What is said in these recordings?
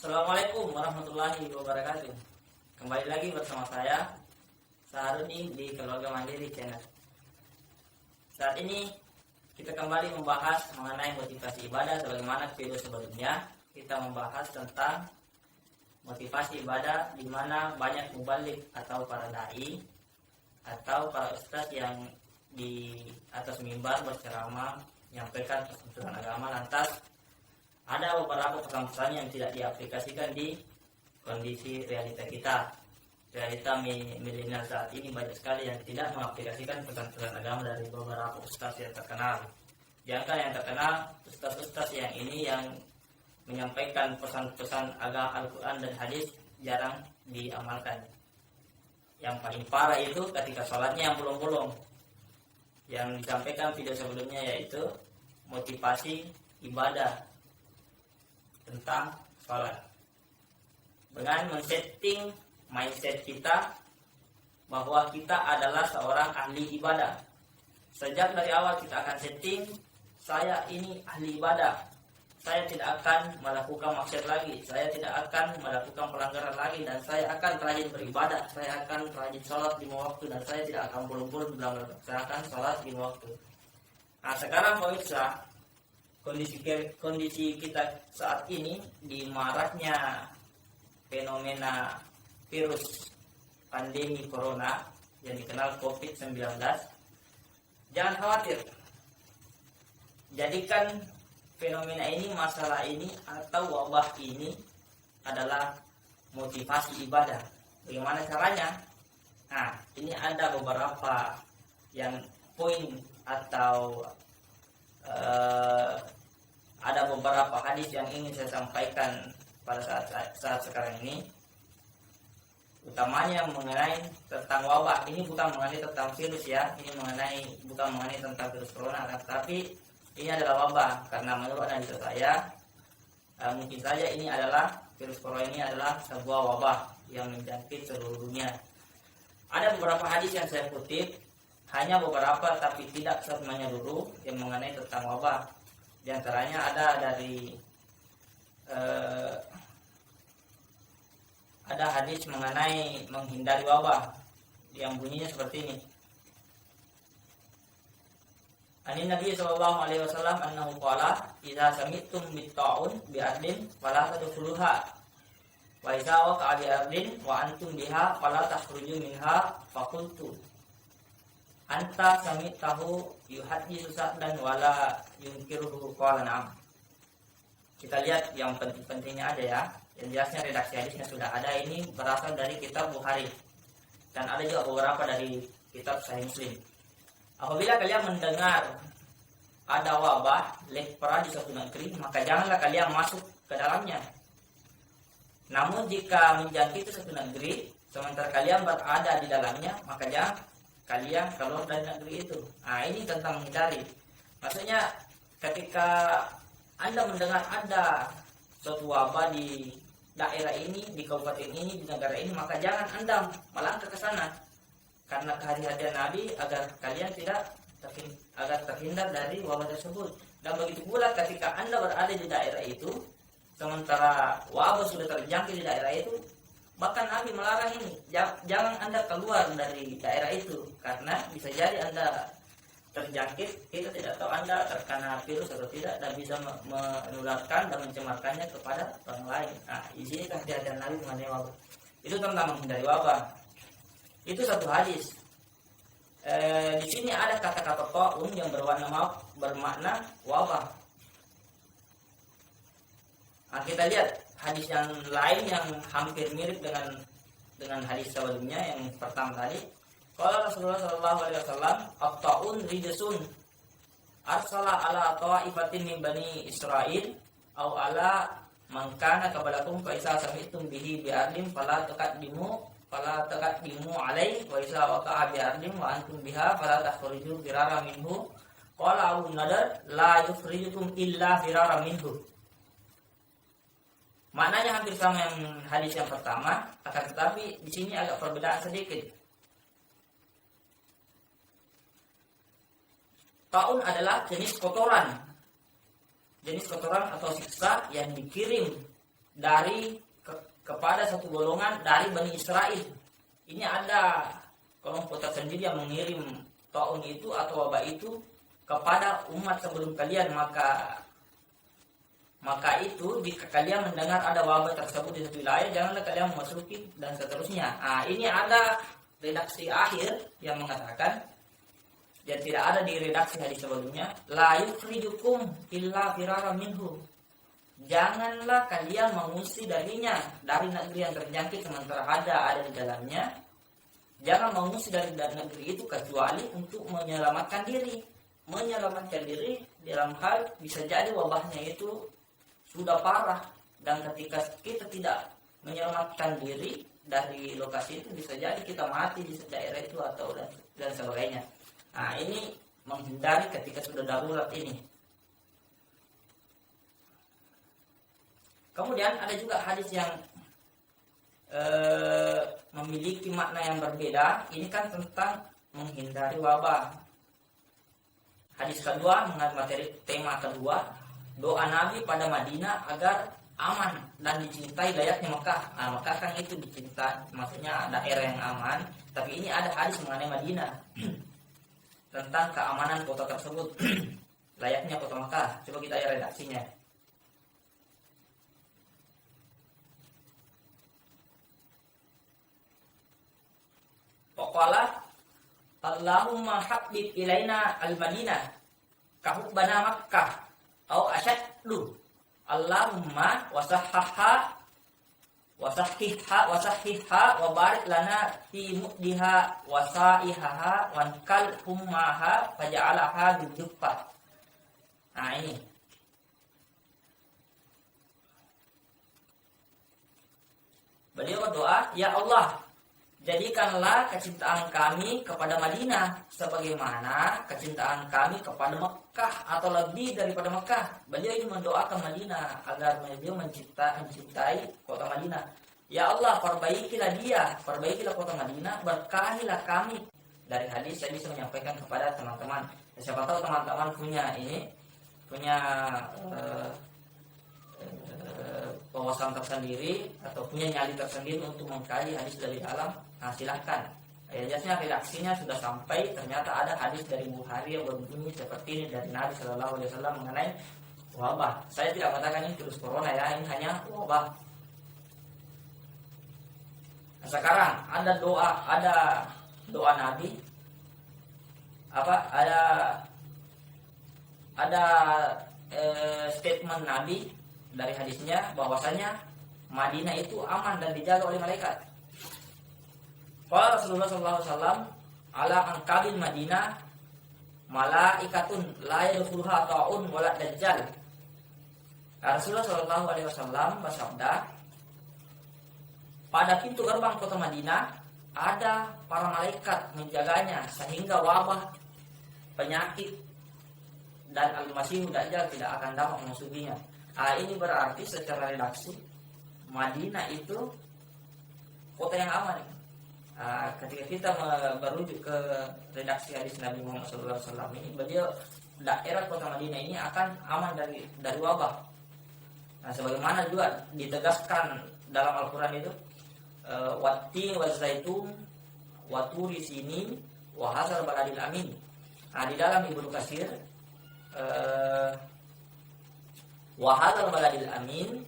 Assalamualaikum warahmatullahi wabarakatuh. Kembali lagi bersama saya Saharudin di Keluarga Mandiri Channel. Saat ini kita kembali membahas mengenai motivasi ibadah. Sebagaimana video sebelumnya kita membahas tentang motivasi ibadah, di mana banyak mubalik atau para dai atau para ustaz yang di atas mimbar berceramah menyampaikan pesan agama, lantas ada beberapa pesan-pesan yang tidak diaplikasikan di kondisi realita kita. Realita milenial saat ini banyak sekali yang tidak mengaplikasikan pesan-pesan agama dari beberapa ustaz yang terkenal. Jangan yang terkenal, ustaz-ustaz yang ini yang menyampaikan pesan-pesan agama Al-Quran dan hadis jarang diamalkan. Yang paling parah itu ketika sholatnya yang bolong-bolong. Yang disampaikan video sebelumnya yaitu motivasi ibadah tentang sholat, dengan men-setting mindset kita bahwa kita adalah seorang ahli ibadah. Sejak dari awal kita akan setting, saya ini ahli ibadah, saya tidak akan melakukan maksiat lagi, saya tidak akan melakukan pelanggaran lagi, dan saya akan rajin beribadah, saya akan rajin sholat 5 waktu, dan saya tidak akan bolong-bolong dalam melaksanakan sholat 5 waktu. Nah sekarang pemirsa, kondisi kita saat ini di maraknya fenomena virus pandemi corona yang dikenal COVID-19, jangan khawatir. Jadikan fenomena ini, masalah ini atau wabah ini adalah motivasi ibadah. Bagaimana caranya? Nah, ini ada beberapa yang poin atau ada beberapa hadis yang ingin saya sampaikan pada saat sekarang ini, utamanya mengenai tentang wabah. Ini bukan mengenai tentang virus ya, ini bukan mengenai tentang virus corona, tapi ini adalah wabah, karena menurut analisa saya mungkin saja ini adalah virus corona, ini adalah sebuah wabah yang menjangkit seluruh dunia. Ada beberapa hadis yang saya kutip, hanya beberapa tapi tidak semuanya dulu, yang mengenai tentang wabah. Di antaranya ada dari ada hadis mengenai menghindari wabah yang bunyinya seperti ini. Ani Nabi sallallahu alaihi wasallam annahu qala idza sami'tum bit-ta'un bi'adlin fala tadkhuluha wa idza waqa'a bi'adlin wa antum biha fala takhruju minha faqultu anta sami'tahu yuhaddisu sa'dan wala yunkiruhu qala na'am. Kita lihat yang penting-pentingnya ada ya. Yang jelasnya redaksi hadisnya sudah ada, ini berasal dari kitab Bukhari dan ada juga beberapa dari kitab Sahih Muslim. Apabila kalian mendengar ada wabah lepra di suatu negeri, maka janganlah kalian masuk ke dalamnya. Namun jika menjangkiti suatu negeri sementara kalian berada di dalamnya, maka jangan kalian keluar dari negeri itu. Nah, ini tentang menghindari. Maksudnya ketika Anda mendengar ada suatu wabah di daerah ini, di kabupaten ini, di negara ini, maka jangan Anda melangkah ke sana. Karena kehati-hatian Nabi agar kalian terhindar dari wabah tersebut. Dan begitu pula ketika Anda berada di daerah itu, sementara wabah sudah terjangkit di daerah itu, bahkan Nabi melarang ini, jangan Anda keluar dari daerah itu, karena bisa jadi Anda terjangkit, kita tidak tahu Anda terkena virus atau tidak, dan bisa menularkan dan mencemarkannya kepada orang lain. Nah, di sini kehati-hatian Nabi mengenai wabah. Itu tentang menghindari wabah. Itu satu hadis. Di sini ada kata-kata ta'un yang bermakna wabah. Nah, kita lihat hadis yang lain yang hampir mirip dengan hadis sebelumnya yang pertama tadi. Qala Rasulullah sallallahu alaihi wasallam, at-ta'un rijsun arsala ala ta'ifatin min bani Israil aw ala man kana qablakum fa isa sami'tum bihi bi'adlim fala taqaddimu alaihi wa isa waqa'a bi'adlim wa antum biha fala takhruju firara minhu. Qala Abu Nadar la yukhrijukum illa firara minhu. Maknanya hampir sama yang hadis yang pertama, akan tetapi di sini agak perbedaan sedikit. Ta'un adalah jenis kotoran atau siksa yang dikirim kepada satu golongan dari Bani Israel. Ini ada kelompok tersendiri yang mengirim taun itu atau wabah itu kepada umat sebelum kalian, maka itu jika kalian mendengar ada wabah tersebut di satu wilayah, janganlah kalian memasuki dan seterusnya. Ini ada redaksi akhir yang mengatakan, dan tidak ada di redaksi hadis sebelumnya, la yukhrijukum illa firara minhu. Janganlah kalian mengungsi darinya, dari negeri yang terjangkit sementara ada di dalamnya. Jangan mengungsi dari negeri itu kecuali untuk menyelamatkan diri. Menyelamatkan diri dalam hal bisa jadi wabahnya itu sudah parah, dan ketika kita tidak menyelamatkan diri dari lokasi itu, bisa jadi kita mati di daerah itu atau dan sebagainya. Ini menghindari ketika sudah darurat ini. Kemudian ada juga hadis yang memiliki makna yang berbeda. Ini kan tentang menghindari wabah. Hadis kedua mengandung materi tema kedua, doa Nabi pada Madinah agar aman dan dicintai layaknya Mekah. Mekah kan itu dicintai, maksudnya daerah yang aman. Tapi ini ada hadis mengenai Madinah tentang keamanan kota tersebut layaknya kota Mekah. Coba kita lihat redaksinya. Qala Allahumma habbib ilaina al-Madinah kahubbana Makkah au asyaddu. Allahumma wasahhaha wa barik lana fi muddiha wa sa'ihaha wa kal hummaha faj'alaha biduffah. Ini beliau berdoa, ya Allah, jadikanlah kecintaan kami kepada Madinah sebagaimana kecintaan kami kepada Mekah atau lebih daripada Mekah. Beliau ini mendoakan Madinah agar beliau mencintai kota Madinah. Ya Allah, perbaikilah kota Madinah, berkahilah kami. Dari hadis saya bisa menyampaikan kepada teman-teman. Siapa tahu teman-teman punya wawasan tersendiri atau punya nyali tersendiri untuk mengkaji hadis dari dalam. Silahkan. Jelasnya redaksinya sudah sampai. Ternyata ada hadis dari Bukhari yang berbunyi seperti ini dari Nabi Shallallahu Alaihi Wasallam mengenai wabah. Saya tidak mengatakan ini virus corona ya, ini hanya wabah. Sekarang ada doa Nabi. Ada statement Nabi dari hadisnya bahwasanya Madinah itu aman dan dijaga oleh malaikat. Qala Rasulullah sallallahu alaihi wasallam ala anqabil Madinah malaikatun la yadkhuluha ta'un wala dajjal. Rasulullah sallallahu alaihi wasallam bersabda, pada pintu gerbang kota Madinah ada para malaikat menjaganya sehingga wabah, penyakit dan al-masih dajjal tidak akan dapat memasukinya. Ini berarti secara redaksi Madinah itu kota yang aman. Ketika kita merujuk ke redaksi hadis Nabi Muhammad SAW ini, beliau daerah kota Madinah ini akan aman dari wabah. Sebagaimana juga ditegaskan dalam Al-Quran itu, wattin wa zaitun wa turi sinin wa hadzal baladil amin. Di dalam Ibnu Katsir wa hadzal baladil amin,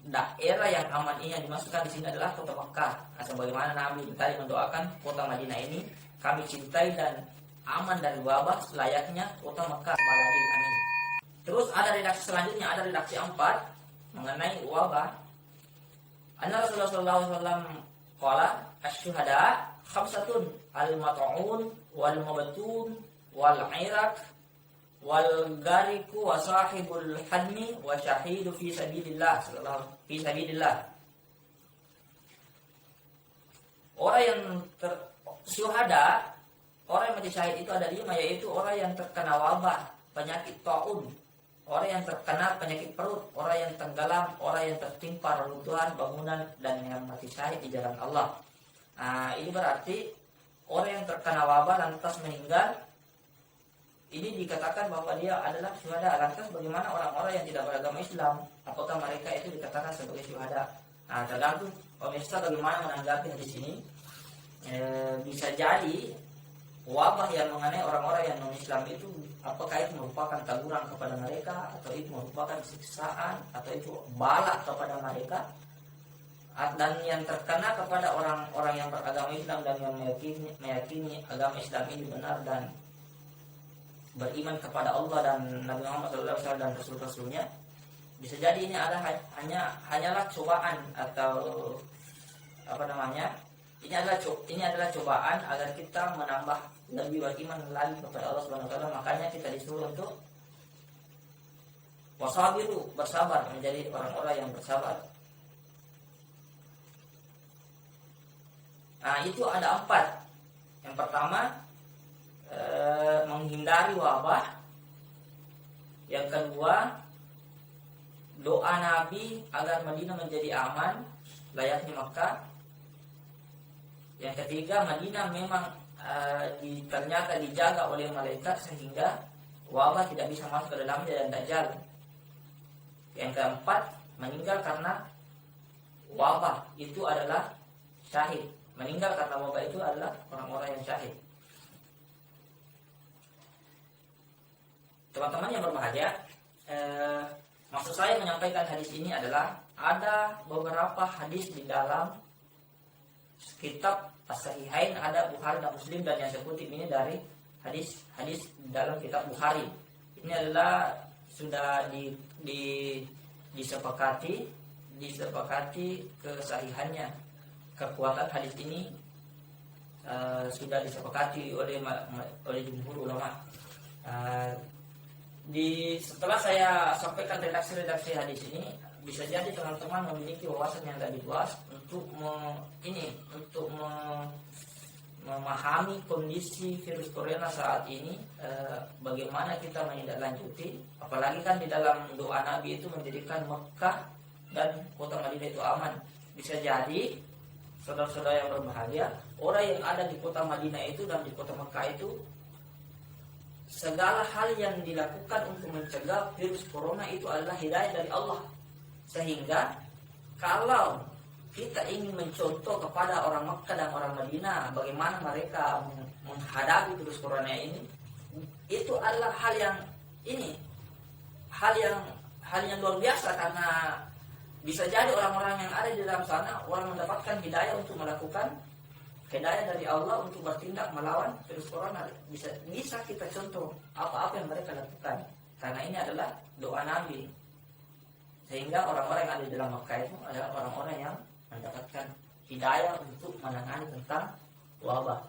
daerah yang aman ini yang dimasukkan di sini adalah kota Makkah. Sebagaimana Nabi tadi mendoakan kota Madinah ini kami cintai dan aman dari wabah selayaknya kota Makkah baladil amin. Terus ada redaksi selanjutnya, ada redaksi 4 mengenai wabah. Anna Rasulullah sallallahu alaihi wasallam qala asy-syuhada khamsatun al-mat'un wal mabtun wal 'iraq wal gariku wa sahibul hadmi wa syahidu fi sabilillah fi sabilillah. Orang yang syuhada, orang yang mati syahid itu ada 5, yaitu orang yang terkena wabah, penyakit taun, orang yang terkena penyakit perut, orang yang tenggelam, orang yang tertimpa reruntuhan bangunan, dan yang mati syahid di jalan Allah. Ini berarti orang yang terkena wabah lantas meninggal ini dikatakan bahwa dia adalah syuhada. Lantas bagaimana orang-orang yang tidak beragama Islam? Apakah mereka itu dikatakan sebagai syuhada? Nah, tergantung pemirsa bagaimana menanggapi hadis ini. Bisa jadi wabah yang mengenai orang-orang yang non-Islam itu, apakah itu merupakan teguran kepada mereka, atau itu merupakan siksaan, atau itu bala kepada mereka, dan yang terkena kepada orang-orang yang beragama Islam dan yang meyakini agama Islam ini benar dan beriman kepada Allah dan Nabi Muhammad SAW dan Rasul-Rasulnya. Bisa jadi ini adalah hanyalah cobaan, atau apa namanya, ini adalah cobaan agar kita menambah lebih beriman lagi kepada Allah Subhanahu wa taala. Makanya kita disuruh untuk wasabiru, bersabar, menjadi orang-orang yang bersabar. Nah, itu ada 4. Yang pertama, menghindari wabah. Yang kedua, doa Nabi agar Madinah menjadi aman layaknya Makkah. Yang ketiga, Madinah memang ternyata dijaga oleh malaikat sehingga wabah tidak bisa masuk ke dalamnya dan dajjal. Yang keempat, meninggal karena wabah itu adalah syahid. Meninggal karena wabah itu adalah orang-orang yang syahid. Teman-teman yang berbahagia, maksud saya menyampaikan hadis ini adalah ada beberapa hadis di dalam kitab As-Sahihain, ada Bukhari dan Muslim, dan yang saya kutip ini dari hadis dalam kitab Bukhari. Ini adalah sudah disepakati kesahihannya. Kekuatan hadis ini sudah disepakati oleh jumhur ulama. Setelah saya sampaikan redaksi hadis ini, bisa jadi teman-teman memiliki wawasan yang lebih luas untuk memahami kondisi virus corona saat ini, bagaimana kita menindaklanjuti. Apalagi kan di dalam doa Nabi itu menjadikan Mekah dan kota Madinah itu aman. Bisa jadi saudara-saudara yang berbahagia, orang yang ada di kota Madinah itu dan di kota Mekah itu, segala hal yang dilakukan untuk mencegah virus corona itu adalah hidayah dari Allah. Sehingga kalau kita ingin mencontoh kepada orang Mekah dan orang Madinah bagaimana mereka menghadapi virus corona ini, itu adalah hal yang luar biasa, karena bisa jadi orang-orang yang ada di dalam sana orang mendapatkan hidayah untuk melakukan hidayah dari Allah untuk bertindak melawan virus corona. Bisa kita contoh apa-apa yang mereka lakukan, karena ini adalah doa Nabi. Sehingga orang-orang yang ada di dalam Mekah itu adalah orang-orang yang mendapatkan hidayah untuk menangani tentang wabah.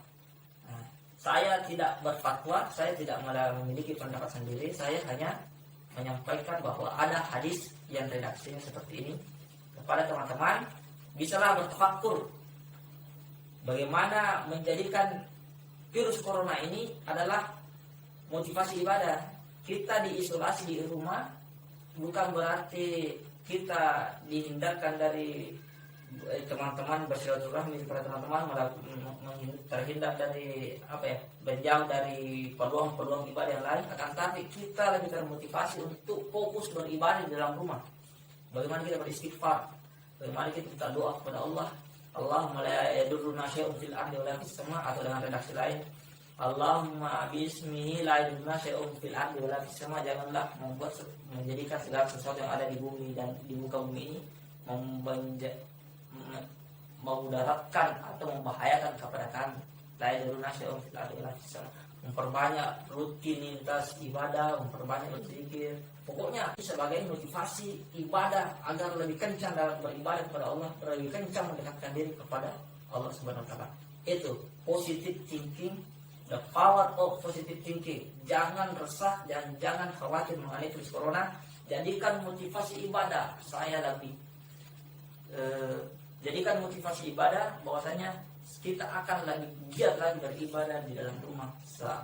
Nah, saya tidak berfatwa, saya tidak memiliki pendapat sendiri. Saya hanya menyampaikan bahwa ada hadis yang redaksinya seperti ini kepada teman-teman. Bisalah bertafakkur bagaimana menjadikan virus corona ini adalah motivasi ibadah. Kita diisolasi di rumah bukan berarti kita dihindarkan dari teman-teman bersilaturahmi kepada teman-teman, terhindar dari berjauh dari peluang-peluang ibadah yang lain. Akan tapi kita lebih termotivasi untuk fokus beribadah di dalam rumah. Bagaimana kita beristighfar, bagaimana kita minta doa kepada Allah. Allahumma la yadurruna syai'un fil ardi wa la fis sama', atau dengan redaksi lain, Allahumma bismihi la yadurruna syai'un fil ardi wa la fis sama'. Janganlah menjadikan segala sesuatu yang ada di bumi dan di muka bumi ini memudaratkan atau membahayakan kepada kami. La yadurruna syai'un fil ardi wa la fis sama'. Memperbanyak rutinitas ibadah, memperbanyak berzikir. Pokoknya sebagai motivasi ibadah agar lebih kencang dalam beribadah kepada Allah, lebih kencang mendekatkan diri kepada Allah Subhanahu wa taala. Itu positive thinking, the power of positive thinking. Jangan resah dan jangan khawatir mengenai virus corona. Jadikan motivasi ibadah. Saya lebih jadikan motivasi ibadah bahwasanya kita akan lebih giat lagi beribadah di dalam rumah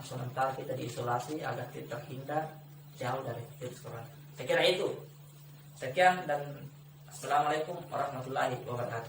sementara kita diisolasi agar kita terhindar jauh dari virus corona. Saya kira itu. Sekian dan assalamualaikum warahmatullahi wabarakatuh.